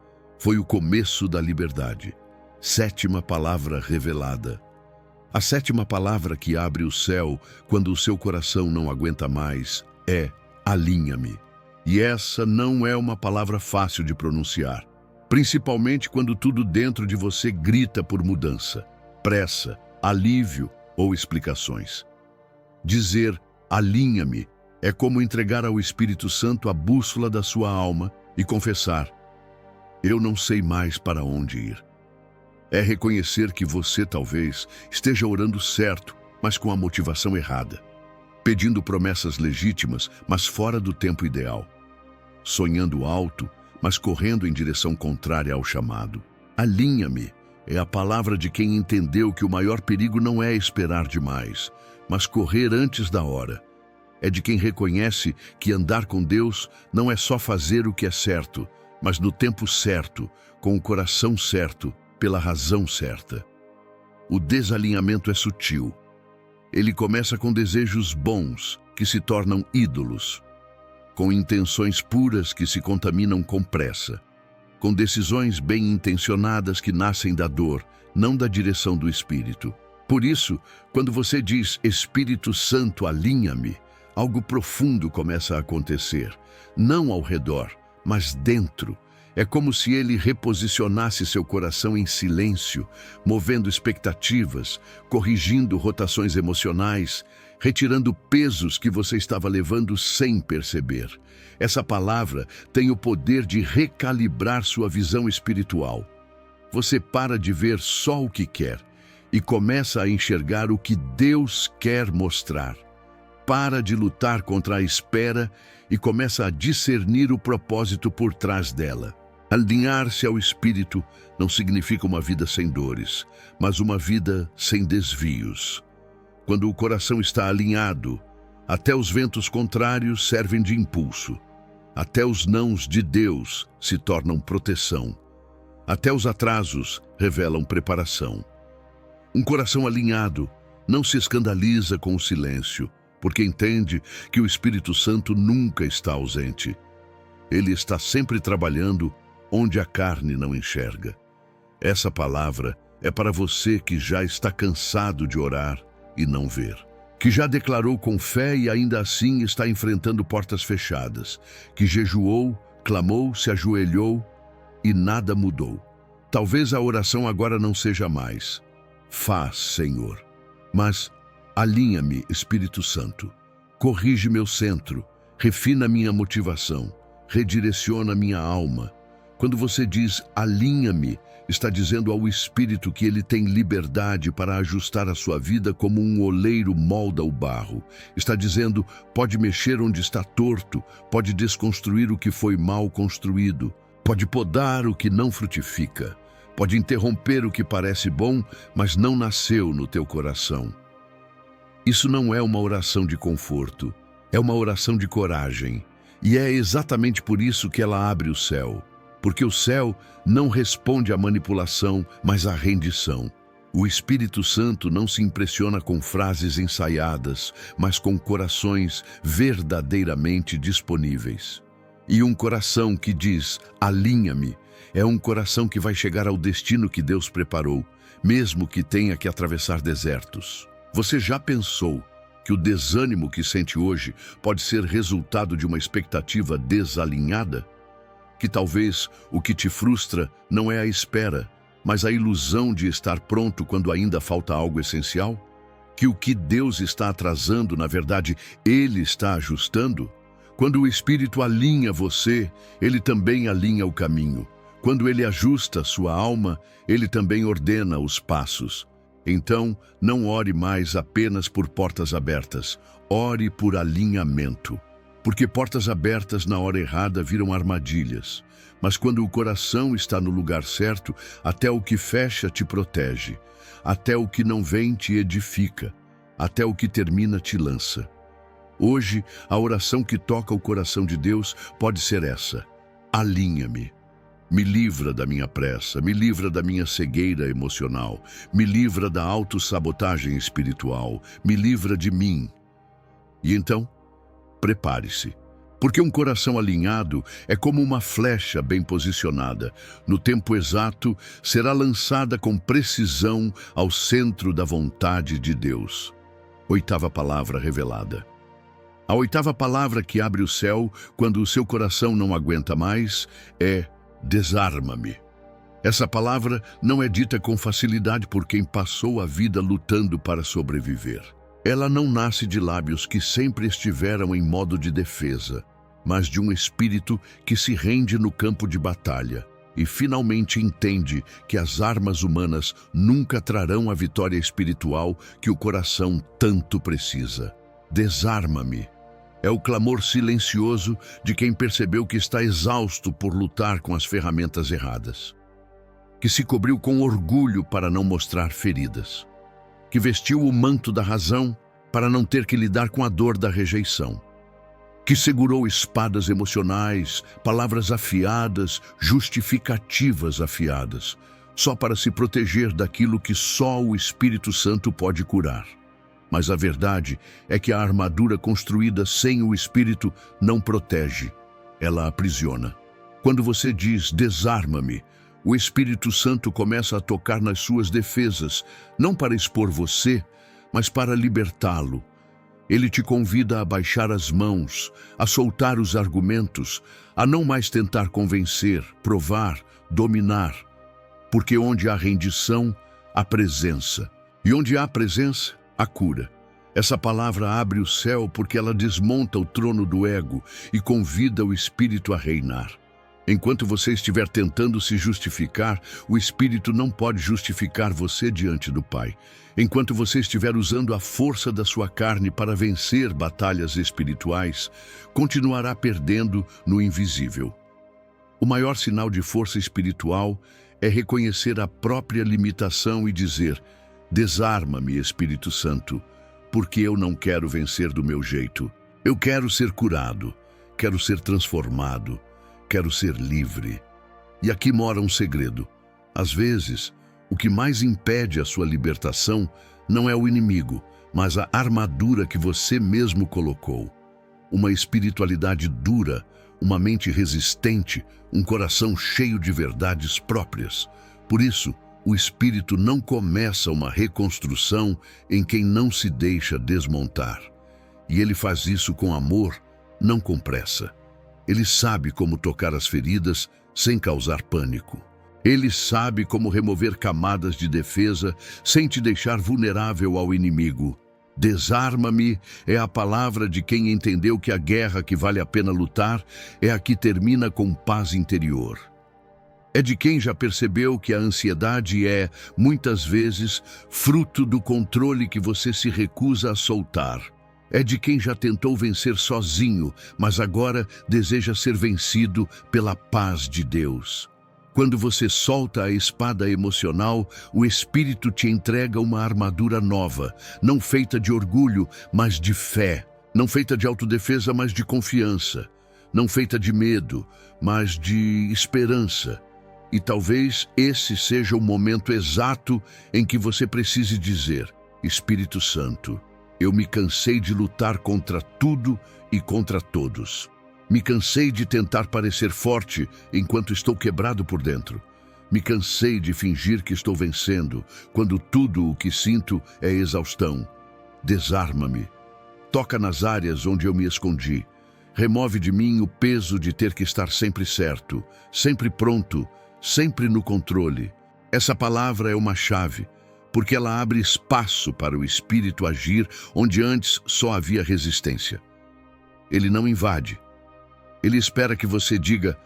Foi o começo da liberdade. Sétima palavra revelada. A sétima palavra que abre o céu quando o seu coração não aguenta mais é alinha-me. E essa não é uma palavra fácil de pronunciar, principalmente quando tudo dentro de você grita por mudança, pressa, alívio ou explicações. Dizer alinha-me é como entregar ao Espírito Santo a bússola da sua alma e confessar: eu não sei mais para onde ir. É reconhecer que você talvez esteja orando certo, mas com a motivação errada, pedindo promessas legítimas, mas fora do tempo ideal, sonhando alto, mas correndo em direção contrária ao chamado. Alinha-me é a palavra de quem entendeu que o maior perigo não é esperar demais, mas correr antes da hora. É de quem reconhece que andar com Deus não é só fazer o que é certo, mas no tempo certo, com o coração certo, pela razão certa. O desalinhamento é sutil. Ele começa com desejos bons, que se tornam ídolos, com intenções puras que se contaminam com pressa, com decisões bem intencionadas que nascem da dor, não da direção do Espírito. Por isso, quando você diz Espírito Santo, alinha-me, algo profundo começa a acontecer, não ao redor, mas dentro. É como se ele reposicionasse seu coração em silêncio, movendo expectativas, corrigindo rotações emocionais, retirando pesos que você estava levando sem perceber. Essa palavra tem o poder de recalibrar sua visão espiritual. Você para de ver só o que quer e começa a enxergar o que Deus quer mostrar. Para de lutar contra a espera e começa a discernir o propósito por trás dela. Alinhar-se ao Espírito não significa uma vida sem dores, mas uma vida sem desvios. Quando o coração está alinhado, até os ventos contrários servem de impulso. Até os nãos de Deus se tornam proteção. Até os atrasos revelam preparação. Um coração alinhado não se escandaliza com o silêncio, porque entende que o Espírito Santo nunca está ausente. Ele está sempre trabalhando onde a carne não enxerga. Essa palavra é para você que já está cansado de orar e não ver, que já declarou com fé e ainda assim está enfrentando portas fechadas, que jejuou, clamou, se ajoelhou e nada mudou. Talvez a oração agora não seja mais: faz, Senhor, mas alinha-me, Espírito Santo, corrige meu centro, refina minha motivação, redireciona minha alma. Quando você diz alinha-me, está dizendo ao Espírito que ele tem liberdade para ajustar a sua vida como um oleiro molda o barro. Está dizendo, pode mexer onde está torto, pode desconstruir o que foi mal construído, pode podar o que não frutifica, pode interromper o que parece bom, mas não nasceu no teu coração. Isso não é uma oração de conforto, é uma oração de coragem. E é exatamente por isso que ela abre o céu. Porque o céu não responde à manipulação, mas à rendição. O Espírito Santo não se impressiona com frases ensaiadas, mas com corações verdadeiramente disponíveis. E um coração que diz, alinha-me, é um coração que vai chegar ao destino que Deus preparou, mesmo que tenha que atravessar desertos. Você já pensou que o desânimo que sente hoje pode ser resultado de uma expectativa desalinhada? Que talvez o que te frustra não é a espera, mas a ilusão de estar pronto quando ainda falta algo essencial? Que o que Deus está atrasando, na verdade, Ele está ajustando? Quando o Espírito alinha você, Ele também alinha o caminho. Quando Ele ajusta sua alma, Ele também ordena os passos. Então, não ore mais apenas por portas abertas, ore por alinhamento. Porque portas abertas na hora errada viram armadilhas. Mas quando o coração está no lugar certo, até o que fecha te protege. Até o que não vem te edifica. Até o que termina te lança. Hoje, a oração que toca o coração de Deus pode ser essa: alinha-me. Me livra da minha pressa, me livra da minha cegueira emocional, me livra da autossabotagem espiritual, me livra de mim. E então, prepare-se, porque um coração alinhado é como uma flecha bem posicionada. No tempo exato, será lançada com precisão ao centro da vontade de Deus. Oitava palavra revelada. A oitava palavra que abre o céu quando o seu coração não aguenta mais é desarma-me. Essa palavra não é dita com facilidade por quem passou a vida lutando para sobreviver. Ela não nasce de lábios que sempre estiveram em modo de defesa. mas de um espírito que se rende no campo de batalha e finalmente entende que as armas humanas nunca trarão a vitória espiritual que o coração tanto precisa. Desarma-me. É o clamor silencioso de quem percebeu que está exausto por lutar com as ferramentas erradas, que se cobriu com orgulho para não mostrar feridas, que vestiu o manto da razão para não ter que lidar com a dor da rejeição, que segurou espadas emocionais, palavras afiadas, justificativas afiadas, só para se proteger daquilo que só o Espírito Santo pode curar. Mas a verdade é que a armadura construída sem o Espírito não protege, ela aprisiona. Quando você diz, desarma-me, o Espírito Santo começa a tocar nas suas defesas, não para expor você, mas para libertá-lo. Ele te convida a baixar as mãos, a soltar os argumentos, a não mais tentar convencer, provar, dominar. Porque onde há rendição, há presença. E onde há presença, há cura. Essa palavra abre o céu porque ela desmonta o trono do ego e convida o Espírito a reinar. Enquanto você estiver tentando se justificar, o Espírito não pode justificar você diante do Pai. Enquanto você estiver usando a força da sua carne para vencer batalhas espirituais, continuará perdendo no invisível. O maior sinal de força espiritual é reconhecer a própria limitação e dizer, desarma-me, Espírito Santo, porque eu não quero vencer do meu jeito. Eu quero ser curado, quero ser transformado, quero ser livre. E aqui mora um segredo. Às vezes, o que mais impede a sua libertação não é o inimigo, mas a armadura que você mesmo colocou. Uma espiritualidade dura, uma mente resistente, um coração cheio de verdades próprias. Por isso, o Espírito não começa uma reconstrução em quem não se deixa desmontar. E ele faz isso com amor, não com pressa. Ele sabe como tocar as feridas sem causar pânico. Ele sabe como remover camadas de defesa sem te deixar vulnerável ao inimigo. Desarma-me é a palavra de quem entendeu que a guerra que vale a pena lutar é a que termina com paz interior. É de quem já percebeu que a ansiedade é, muitas vezes, fruto do controle que você se recusa a soltar. É de quem já tentou vencer sozinho, mas agora deseja ser vencido pela paz de Deus. Quando você solta a espada emocional, o Espírito te entrega uma armadura nova, não feita de orgulho, mas de fé. Não feita de autodefesa, mas de confiança. Não feita de medo, mas de esperança. E talvez esse seja o momento exato em que você precise dizer, Espírito Santo, eu me cansei de lutar contra tudo e contra todos. Me cansei de tentar parecer forte enquanto estou quebrado por dentro. Me cansei de fingir que estou vencendo, quando tudo o que sinto é exaustão. Desarma-me. Toca nas áreas onde eu me escondi. Remove de mim o peso de ter que estar sempre certo, sempre pronto, sempre no controle. Essa palavra é uma chave, porque ela abre espaço para o Espírito agir onde antes só havia resistência. Ele não invade. Ele espera que você diga,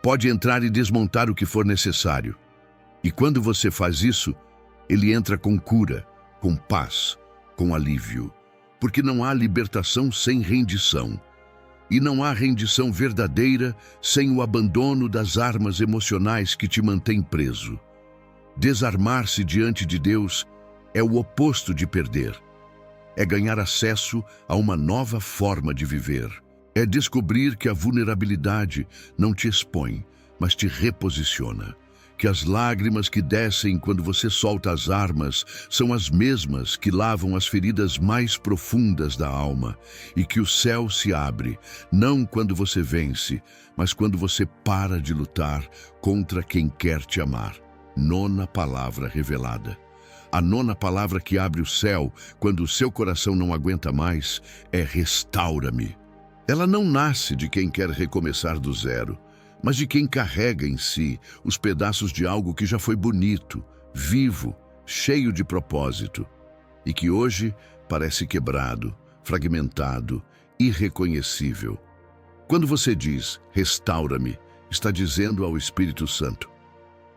pode entrar e desmontar o que for necessário. E quando você faz isso, ele entra com cura, com paz, com alívio. Porque não há libertação sem rendição. E não há rendição verdadeira sem o abandono das armas emocionais que te mantêm preso. Desarmar-se diante de Deus é o oposto de perder. É ganhar acesso a uma nova forma de viver. É descobrir que a vulnerabilidade não te expõe, mas te reposiciona. Que as lágrimas que descem quando você solta as armas são as mesmas que lavam as feridas mais profundas da alma. E que o céu se abre, não quando você vence, mas quando você para de lutar contra quem quer te amar. Nona palavra revelada. A nona palavra que abre o céu quando o seu coração não aguenta mais é restaura-me. Ela não nasce de quem quer recomeçar do zero, mas de quem carrega em si os pedaços de algo que já foi bonito, vivo, cheio de propósito, e que hoje parece quebrado, fragmentado, irreconhecível. Quando você diz, restaura-me, está dizendo ao Espírito Santo,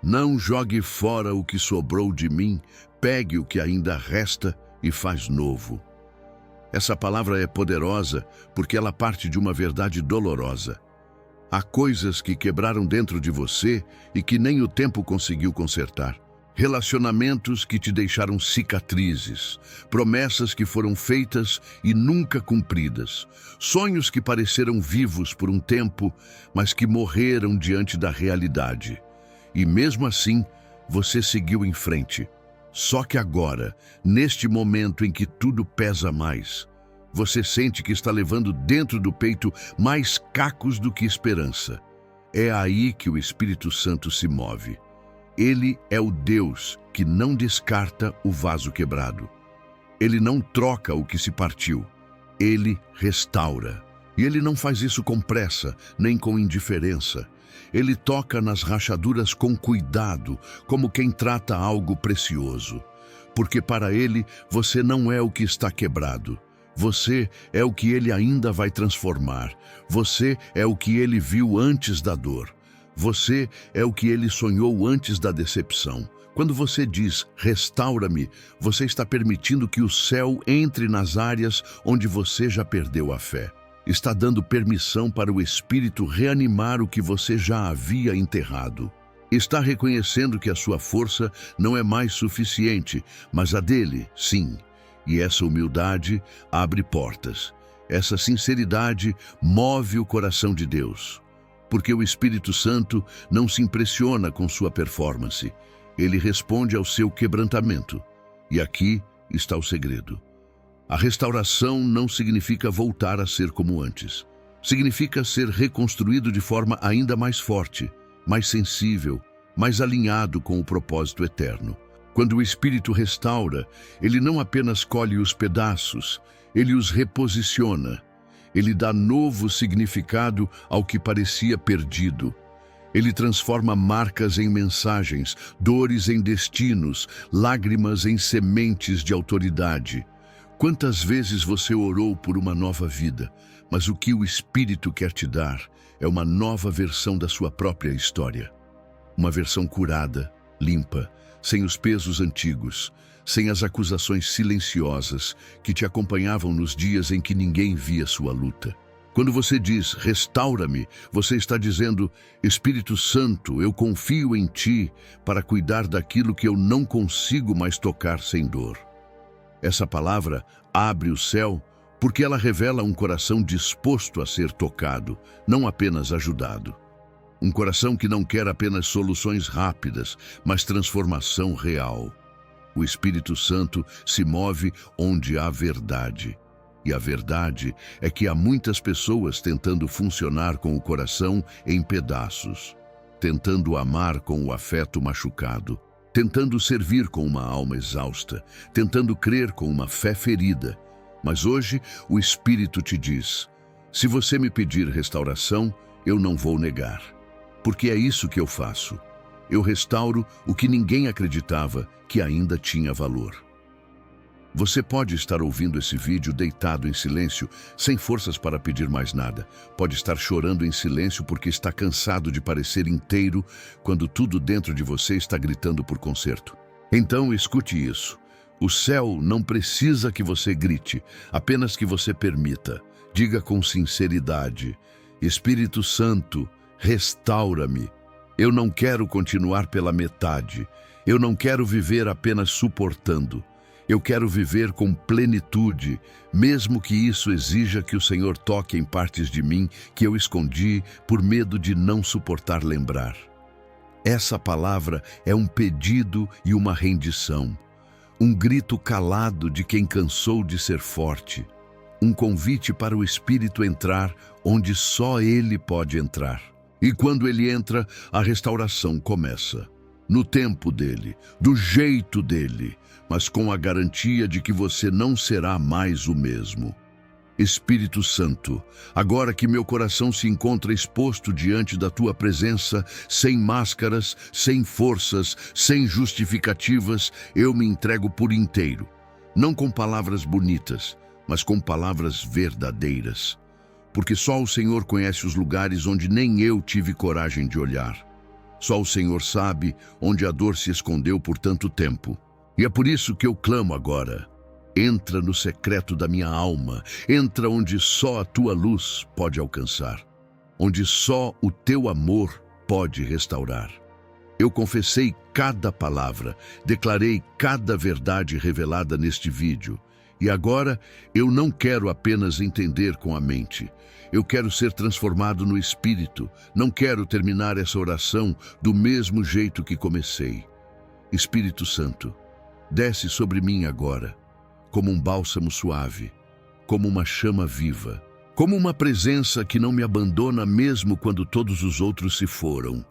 não jogue fora o que sobrou de mim, pegue o que ainda resta e faz novo. Essa palavra é poderosa porque ela parte de uma verdade dolorosa. Há coisas que quebraram dentro de você e que nem o tempo conseguiu consertar. Relacionamentos que te deixaram cicatrizes, promessas que foram feitas e nunca cumpridas, sonhos que pareceram vivos por um tempo, mas que morreram diante da realidade. E mesmo assim, você seguiu em frente. Só que agora, neste momento em que tudo pesa mais, você sente que está levando dentro do peito mais cacos do que esperança. É aí que o Espírito Santo se move. Ele é o Deus que não descarta o vaso quebrado. Ele não troca o que se partiu. Ele restaura. E ele não faz isso com pressa, nem com indiferença. Ele toca nas rachaduras com cuidado, como quem trata algo precioso. Porque para ele, você não é o que está quebrado. Você é o que ele ainda vai transformar. Você é o que ele viu antes da dor. Você é o que ele sonhou antes da decepção. Quando você diz, restaura-me, você está permitindo que o céu entre nas áreas onde você já perdeu a fé. Está dando permissão para o Espírito reanimar o que você já havia enterrado. Está reconhecendo que a sua força não é mais suficiente, mas a dele, sim. E essa humildade abre portas. Essa sinceridade move o coração de Deus. Porque o Espírito Santo não se impressiona com sua performance. Ele responde ao seu quebrantamento. E aqui está o segredo. A restauração não significa voltar a ser como antes. Significa ser reconstruído de forma ainda mais forte, mais sensível, mais alinhado com o propósito eterno. Quando o Espírito restaura, ele não apenas colhe os pedaços, ele os reposiciona. Ele dá novo significado ao que parecia perdido. Ele transforma marcas em mensagens, dores em destinos, lágrimas em sementes de autoridade. Quantas vezes você orou por uma nova vida, mas o que o Espírito quer te dar é uma nova versão da sua própria história. Uma versão curada, limpa, sem os pesos antigos, sem as acusações silenciosas que te acompanhavam nos dias em que ninguém via sua luta. Quando você diz, restaura-me, você está dizendo, Espírito Santo, eu confio em ti para cuidar daquilo que eu não consigo mais tocar sem dor. Essa palavra abre o céu porque ela revela um coração disposto a ser tocado, não apenas ajudado. Um coração que não quer apenas soluções rápidas, mas transformação real. O Espírito Santo se move onde há verdade. E a verdade é que há muitas pessoas tentando funcionar com o coração em pedaços, tentando amar com o afeto machucado, tentando servir com uma alma exausta, tentando crer com uma fé ferida. Mas hoje o Espírito te diz, se você me pedir restauração, eu não vou negar. Porque é isso que eu faço. Eu restauro o que ninguém acreditava que ainda tinha valor. Você pode estar ouvindo esse vídeo deitado em silêncio, sem forças para pedir mais nada. Pode estar chorando em silêncio porque está cansado de parecer inteiro quando tudo dentro de você está gritando por conserto. Então escute isso. O céu não precisa que você grite, apenas que você permita. Diga com sinceridade, Espírito Santo, restaura-me. Eu não quero continuar pela metade. Eu não quero viver apenas suportando. Eu quero viver com plenitude, mesmo que isso exija que o Senhor toque em partes de mim que eu escondi por medo de não suportar lembrar. Essa palavra é um pedido e uma rendição, um grito calado de quem cansou de ser forte, um convite para o Espírito entrar onde só Ele pode entrar. E quando Ele entra, a restauração começa. No tempo dele, do jeito dele, mas com a garantia de que você não será mais o mesmo. Espírito Santo, agora que meu coração se encontra exposto diante da Tua presença, sem máscaras, sem forças, sem justificativas, eu me entrego por inteiro. Não com palavras bonitas, mas com palavras verdadeiras. porque só o Senhor conhece os lugares onde nem eu tive coragem de olhar. Só o Senhor sabe onde a dor se escondeu por tanto tempo. E é por isso que eu clamo agora. Entra no secreto da minha alma, entra onde só a tua luz pode alcançar, onde só o teu amor pode restaurar. Eu confessei cada palavra, declarei cada verdade revelada neste vídeo. E agora eu não quero apenas entender com a mente. Eu quero ser transformado no Espírito. Não quero terminar essa oração do mesmo jeito que comecei. Espírito Santo, desce sobre mim agora, como um bálsamo suave, como uma chama viva, como uma presença que não me abandona mesmo quando todos os outros se foram.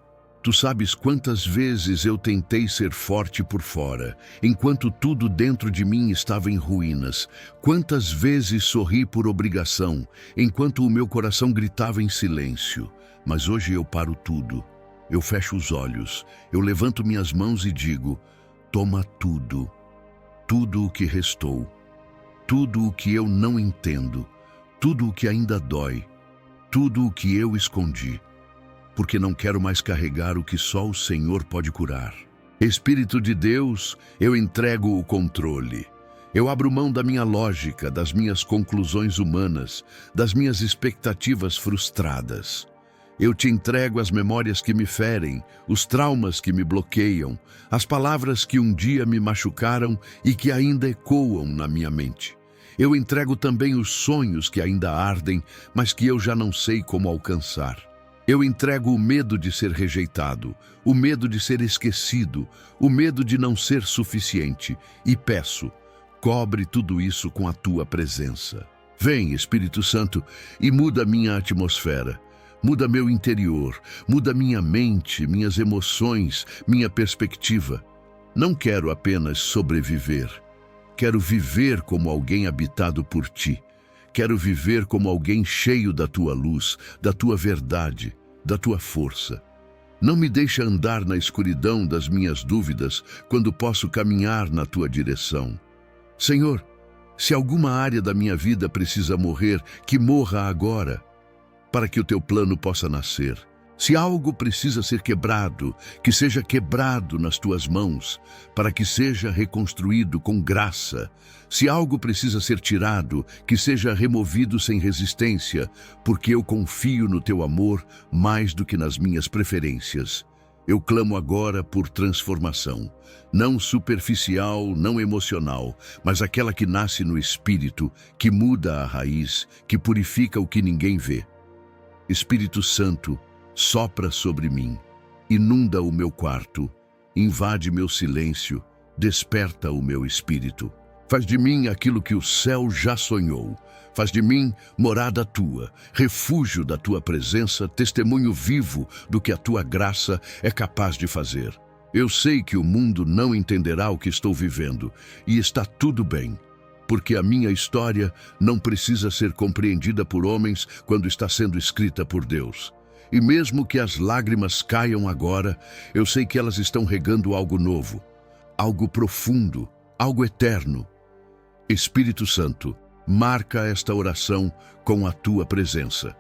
Tu sabes quantas vezes eu tentei ser forte por fora, enquanto tudo dentro de mim estava em ruínas. Quantas vezes sorri por obrigação, enquanto o meu coração gritava em silêncio. Mas hoje eu paro tudo. Eu fecho os olhos, eu levanto minhas mãos e digo: toma tudo, tudo o que restou, tudo o que eu não entendo, tudo o que ainda dói, tudo o que eu escondi. Porque não quero mais carregar o que só o Senhor pode curar. Espírito de Deus, eu entrego o controle. Eu abro mão da minha lógica, das minhas conclusões humanas, das minhas expectativas frustradas. Eu te entrego as memórias que me ferem, os traumas que me bloqueiam, as palavras que um dia me machucaram e que ainda ecoam na minha mente. Eu entrego também os sonhos que ainda ardem, mas que eu já não sei como alcançar. Eu entrego o medo de ser rejeitado, o medo de ser esquecido, o medo de não ser suficiente e peço, cobre tudo isso com a tua presença. Vem, Espírito Santo, e muda minha atmosfera, muda meu interior, muda minha mente, minhas emoções, minha perspectiva. Não quero apenas sobreviver, quero viver como alguém habitado por ti. Quero viver como alguém cheio da tua luz, da tua verdade, da tua força. Não me deixa andar na escuridão das minhas dúvidas quando posso caminhar na tua direção. Senhor, se alguma área da minha vida precisa morrer, que morra agora, para que o teu plano possa nascer. Se algo precisa ser quebrado, que seja quebrado nas tuas mãos, para que seja reconstruído com graça. Se algo precisa ser tirado, que seja removido sem resistência, porque eu confio no teu amor mais do que nas minhas preferências. Eu clamo agora por transformação, não superficial, não emocional, mas aquela que nasce no espírito, que muda a raiz, que purifica o que ninguém vê. Espírito Santo, sopra sobre mim, inunda o meu quarto, invade meu silêncio, desperta o meu espírito. Faz de mim aquilo que o céu já sonhou. Faz de mim morada tua, refúgio da tua presença, testemunho vivo do que a tua graça é capaz de fazer. Eu sei que o mundo não entenderá o que estou vivendo, e está tudo bem, porque a minha história não precisa ser compreendida por homens quando está sendo escrita por Deus. E mesmo que as lágrimas caiam agora, eu sei que elas estão regando algo novo, algo profundo, algo eterno. Espírito Santo, marca esta oração com a tua presença.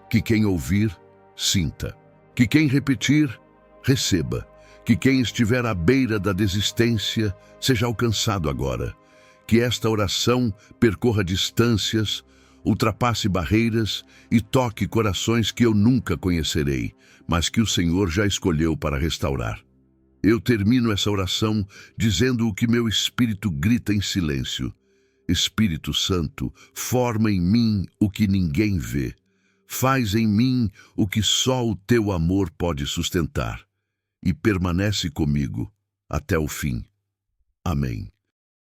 Que quem ouvir, sinta. Que quem repetir, receba. Que quem estiver à beira da desistência, seja alcançado agora. Que esta oração percorra distâncias, ultrapasse barreiras e toque corações que eu nunca conhecerei, mas que o Senhor já escolheu para restaurar. Eu termino essa oração dizendo o que meu espírito grita em silêncio. Espírito Santo, forma em mim o que ninguém vê. Faz em mim o que só o teu amor pode sustentar. E permanece comigo até o fim. Amém.